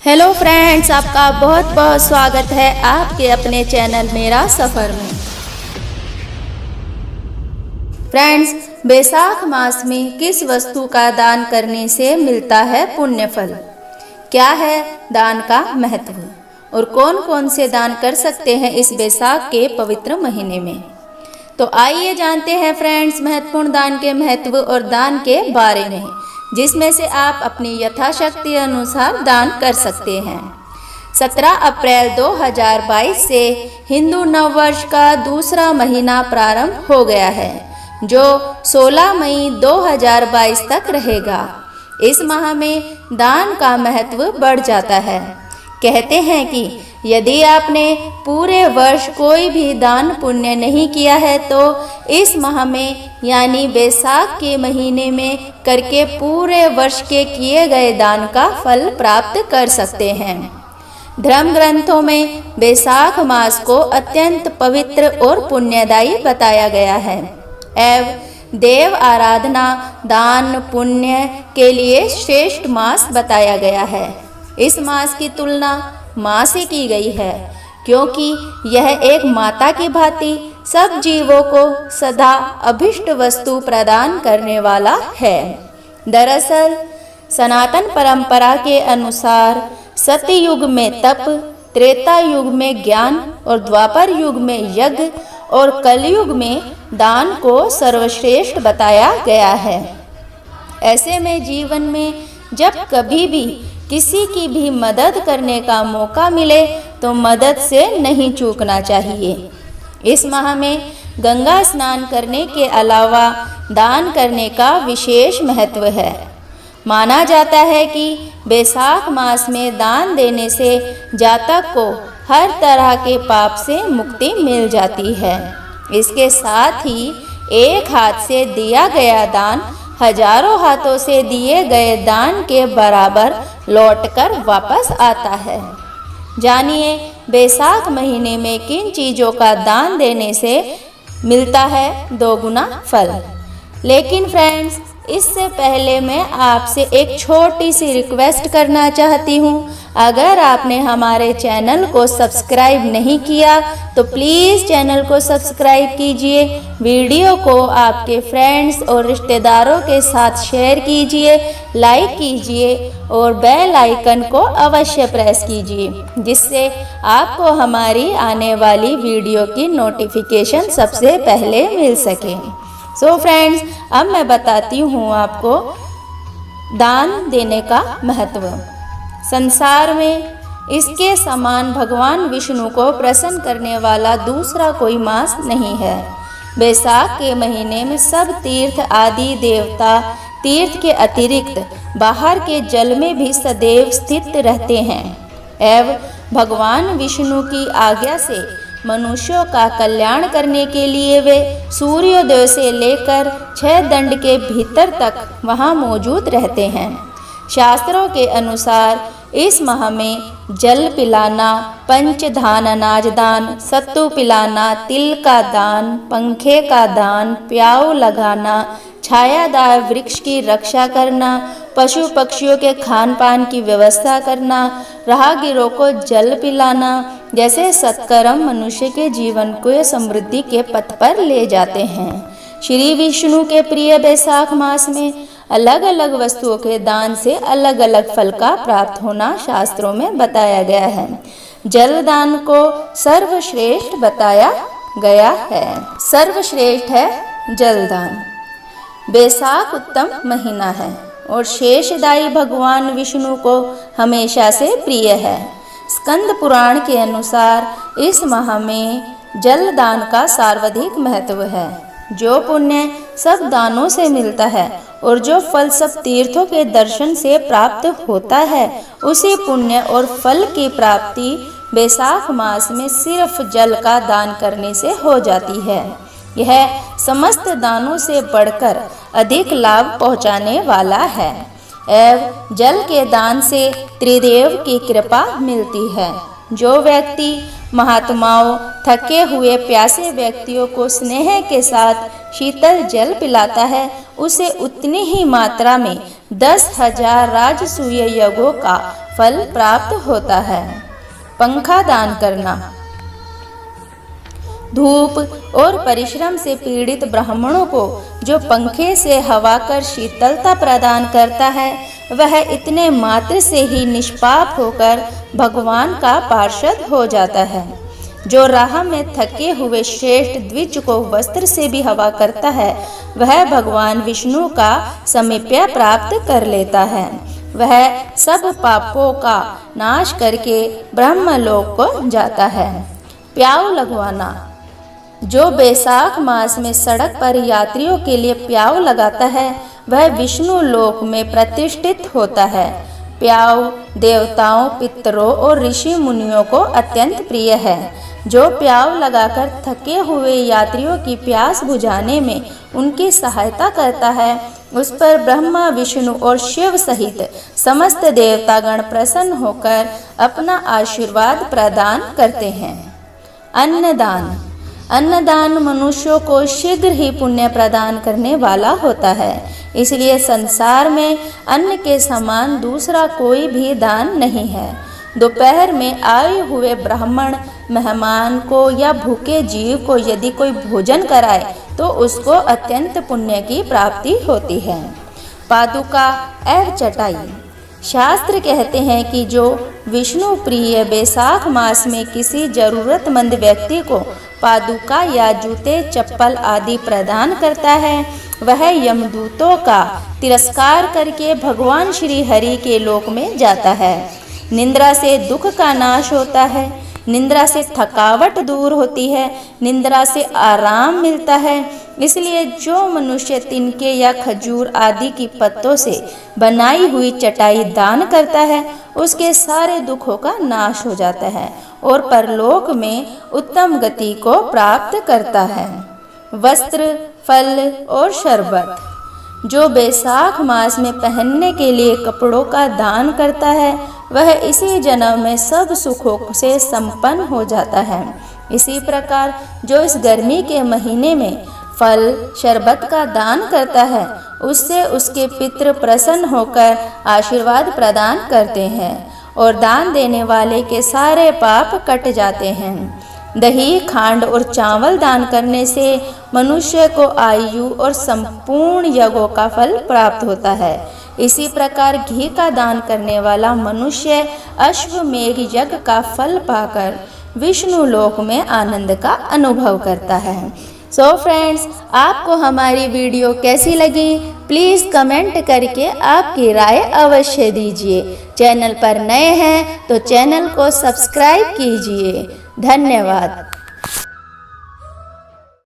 Hello friends, आपका बहुत बहुत स्वागत है आपके अपने चैनल मेरा सफ़र में। फ्रेंड्स, बैसाख मास में किस वस्तु का दान करने से मिलता है पुण्य फल? क्या है दान का महत्व और कौन कौन से दान कर सकते हैं इस बैसाख के पवित्र महीने में? तो आइए जानते हैं फ्रेंड्स महत्वपूर्ण दान के महत्व और दान के बारे में, जिसमें से आप अपनी यथाशक्ति अनुसार दान कर सकते हैं। 17 अप्रैल 2022 से हिंदू नववर्ष का दूसरा महीना प्रारंभ हो गया है, जो 16 मई 2022 तक रहेगा। इस माह में दान का महत्व बढ़ जाता है। कहते हैं कि यदि आपने पूरे वर्ष कोई भी दान पुण्य नहीं किया है तो इस माह में यानी बैसाख के महीने में करके पूरे वर्ष के किए गए दान का फल प्राप्त कर सकते हैं। धर्म ग्रंथों में बैसाख मास को अत्यंत पवित्र और पुण्यदायी बताया गया है एवं देव आराधना दान पुण्य के लिए श्रेष्ठ मास बताया गया है। इस मास की तुलना माँ से की गई है क्योंकि यह एक माता की भांति सब जीवों को सदा अभिष्ट वस्तु प्रदान करने वाला है। दरअसल सनातन परंपरा के अनुसार सतयुग में तप, त्रेता युग में ज्ञान और द्वापर युग में यज्ञ और कलयुग में दान को सर्वश्रेष्ठ बताया गया है। ऐसे में जीवन में जब कभी भी किसी की भी मदद करने का मौका मिले तो मदद से नहीं चूकना चाहिए। इस माह में गंगा स्नान करने के अलावा दान करने का विशेष महत्व है। माना जाता है कि बैसाख मास में दान देने से जातक को हर तरह के पाप से मुक्ति मिल जाती है। इसके साथ ही एक हाथ से दिया गया दान हजारों हाथों से दिए गए दान के बराबर लौटकर वापस आता है। जानिए बैसाख महीने में किन चीज़ों का दान देने से मिलता है दोगुना फल। लेकिन फ्रेंड्स, इससे पहले मैं आपसे एक छोटी सी रिक्वेस्ट करना चाहती हूँ। अगर आपने हमारे चैनल को सब्सक्राइब नहीं किया तो प्लीज़ चैनल को सब्सक्राइब कीजिए, वीडियो को आपके फ्रेंड्स और रिश्तेदारों के साथ शेयर कीजिए, लाइक कीजिए और बेल आइकन को अवश्य प्रेस कीजिए, जिससे आपको हमारी आने वाली वीडियो की नोटिफिकेशन सबसे पहले मिल सके। सो फ्रेंड्स, अब मैं बताती हूँ आपको दान देने का महत्व। संसार में इसके समान भगवान विष्णु को प्रसन्न करने वाला दूसरा कोई मास नहीं है। बैसाख के महीने में सब तीर्थ आदि देवता तीर्थ के अतिरिक्त बाहर के जल में भी सदैव स्थित रहते हैं एवं भगवान विष्णु की आज्ञा से मनुष्यों का कल्याण करने के लिए वे सूर्योदय से लेकर 6 दंड के भीतर तक वहाँ मौजूद रहते हैं। शास्त्रों के अनुसार इस माह में जल पिलाना, पंचधान अनाज दान, सत्तू पिलाना, तिल का दान, पंखे का दान, प्याऊ लगाना, छायादार वृक्ष की रक्षा करना, पशु पक्षियों के खान पान की व्यवस्था करना, राहगीरों को जल पिलाना जैसे सत्कर्म मनुष्य के जीवन को समृद्धि के पथ पर ले जाते हैं। श्री विष्णु के प्रिय बैसाख मास में अलग अलग वस्तुओं के दान से अलग अलग फल का प्राप्त होना शास्त्रों में बताया गया है। जल दान को सर्वश्रेष्ठ बताया गया है। सर्वश्रेष्ठ है जल दान। बैसाख उत्तम महीना है और शेषदायी भगवान विष्णु को हमेशा से प्रिय है। स्कंद पुराण के अनुसार इस माह में जल दान का सर्वाधिक महत्व है। जो पुण्य सब दानों से मिलता है और जो फल सब तीर्थों के दर्शन से प्राप्त होता है, उसी पुण्य और फल की प्राप्ति बैसाख मास में सिर्फ जल का दान करने से हो जाती है। यह समस्त दानों से बढ़कर अधिक लाभ पहुँचाने वाला है एवं जल के दान से त्रिदेव की कृपा मिलती है। जो व्यक्ति महात्माओं थके हुए प्यासे व्यक्तियों को स्नेह के साथ शीतल जल पिलाता है, उसे उतनी ही मात्रा में 10,000 राजसूय यज्ञों का फल प्राप्त होता है। पंखा दान करना। धूप और परिश्रम से पीड़ित ब्राह्मणों को जो पंखे से हवा कर शीतलता प्रदान करता है, वह इतने मात्र से ही निष्पाप होकर भगवान का पार्षद हो जाता है। जो राह में थके हुए श्रेष्ठ द्विज को वस्त्र से भी हवा करता है, वह भगवान विष्णु का सामीप्य प्राप्त कर लेता है। वह सब पापों का नाश करके ब्रह्मलोक को जाता है। प्याऊ लगवाना। जो बैसाख मास में सड़क पर यात्रियों के लिए प्याऊ लगाता है, वह विष्णु लोक में प्रतिष्ठित होता है। प्याऊ देवताओं, पितरों और ऋषि मुनियों को अत्यंत प्रिय है। जो प्याऊ लगाकर थके हुए यात्रियों की प्यास बुझाने में उनकी सहायता करता है, उस पर ब्रह्मा, विष्णु और शिव सहित समस्त देवतागण प्रसन्न होकर अपना आशीर्वाद प्रदान करते हैं। अन्नदान। अन्नदान मनुष्यों को शीघ्र ही पुण्य प्रदान करने वाला होता है, इसलिए संसार में अन्न के समान दूसरा कोई भी दान नहीं है। दोपहर में आए हुए ब्राह्मण मेहमान को या भूखे जीव को यदि कोई भोजन कराए तो उसको अत्यंत पुण्य की प्राप्ति होती है। पादुका एवं चटाई। शास्त्र कहते हैं कि जो विष्णु प्रिय बैसाख मास में किसी जरूरतमंद व्यक्ति को पादुका या जूते, चप्पल आदि प्रदान करता है, वह यमदूतों का तिरस्कार करके भगवान श्री हरि के लोक में जाता है। निंद्रा से दुख का नाश होता है। निंद्रा से थकावट दूर होती है। निंद्रा से आराम मिलता है। इसलिए जो मनुष्य तिनके या खजूर आदि की पत्तों से बनाई हुई चटाई दान करता है, उसके सारे दुखों का नाश हो जाता है और परलोक में उत्तम गति को प्राप्त करता है। वस्त्र, फल और शरबत। जो बैसाख मास में पहनने के लिए कपड़ों का दान करता है, वह इसी जन्म में सब सुखों से संपन्न हो जाता है। इसी प्रकार जो इस गर्मी के महीने में फल, शरबत का दान करता है, उससे उसके पितृ प्रसन्न होकर आशीर्वाद प्रदान करते हैं और दान देने वाले के सारे पाप कट जाते हैं। दही, खांड और चावल दान करने से मनुष्य को आयु और संपूर्ण यज्ञों का फल प्राप्त होता है। इसी प्रकार घी का दान करने वाला मनुष्य अश्वमेघ यज्ञ का फल पाकर विष्णु लोक में आनंद का अनुभव करता है। सो फ्रेंड्स, आपको हमारी वीडियो कैसी लगी? प्लीज़ कमेंट करके आपकी राय अवश्य दीजिए। चैनल पर नए हैं तो चैनल को सब्सक्राइब कीजिए। धन्यवाद।